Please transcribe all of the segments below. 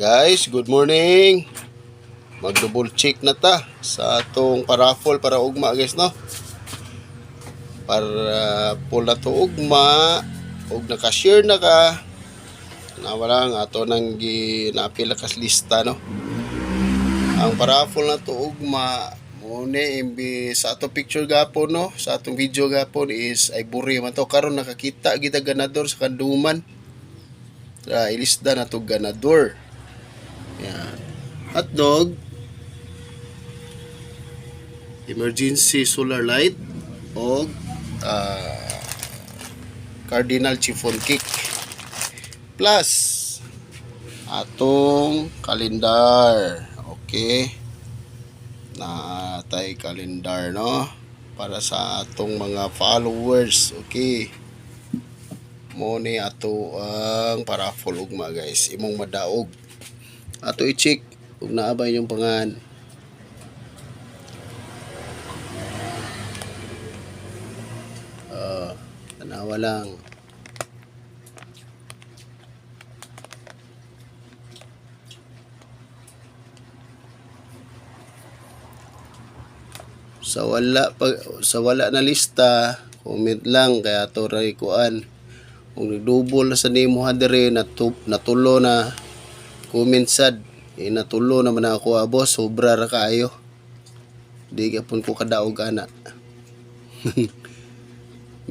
Guys, good morning. Mag-double check na ta sa atong paraffol para ugma guys no. Para pula to ugma ug naka-share na ka. Nawala nga ato nang ginapila kas lista no. Ang paraffol na to ugma muna imbi sa ato picture gapon no, sa atong video gapon is ay buri man to karon nakakita kita ganador sa kanduman. Ilisda na to ganador. Yan. Hotdog, emergency solar light, o cardinal chiffon cake. Plus, atong kalendar. Okay. Natay kalendar, no? Para sa atong mga followers. Okay. Muna ato ang paraffol ugma guys. Imong madaog. Ato i-check kung naabay yung pangan. Tanawa lang. Sa wala na lista, comment lang kaya ato ray kuan. Kung nagdouble na sa nimo hadere natulo na comment sad, natulo naman ako boss, sobra ra kaayo. Di gapon ko kadaog ana.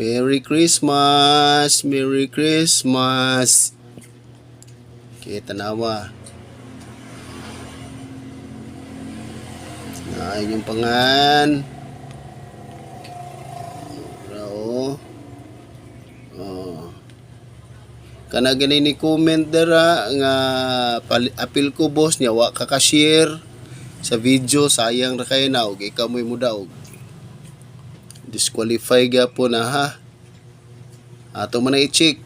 Merry Christmas, Merry Christmas. Okay, tanawa. Naay yung pangan. Kana gani ni comment dara nga apil ko boss nya wa ka share sa video, sayang ra kay na og ikaw mo'y mudaog. Disqualify gyapon na ha. Ato man na i-check.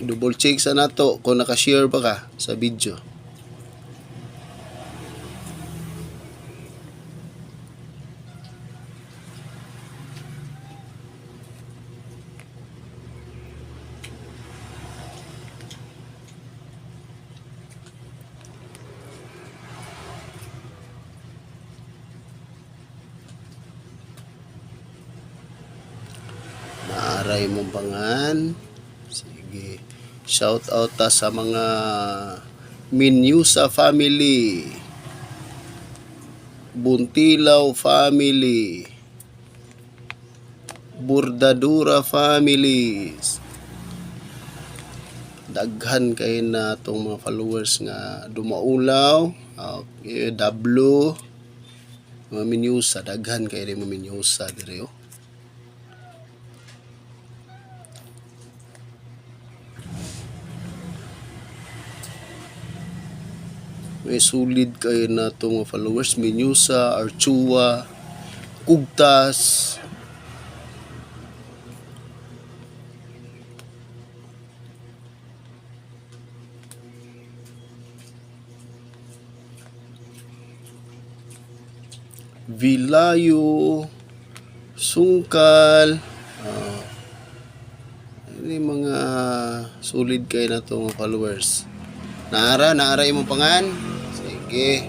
Double check sa nato kung naka-share ba ka sa video. Naaray mong pangan. Sige. Shout out ta sa mga Minyusa family, Buntilaw family, Burdadura families. Daghan kay na tong mga followers nga dumaulaw. Okay, W mga Minyusa, daghan kay mga Minyusa dire oh. May solid kayo na itong followers. Minyusa, Archua, Kugtas. Vilayo, Sungkal. Ini mga solid kayo na itong followers. Naara imong pangan. Sige.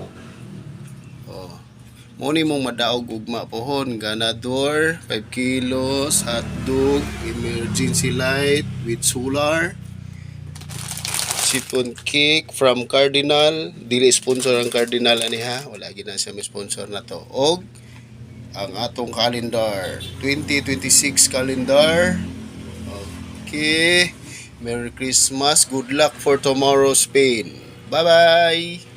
Muni mong madaog ugma pohon, ganador, 5 kilos, hotdog, emergency light with solar, chiffon cake from Cardinal. Dili sponsor ang Cardinal ani ha. Wala gina siya may sponsor na to. Og ang atong calendar, 2026 calendar. Okay. Merry Christmas. Good luck for tomorrow's Spain. Bye-bye.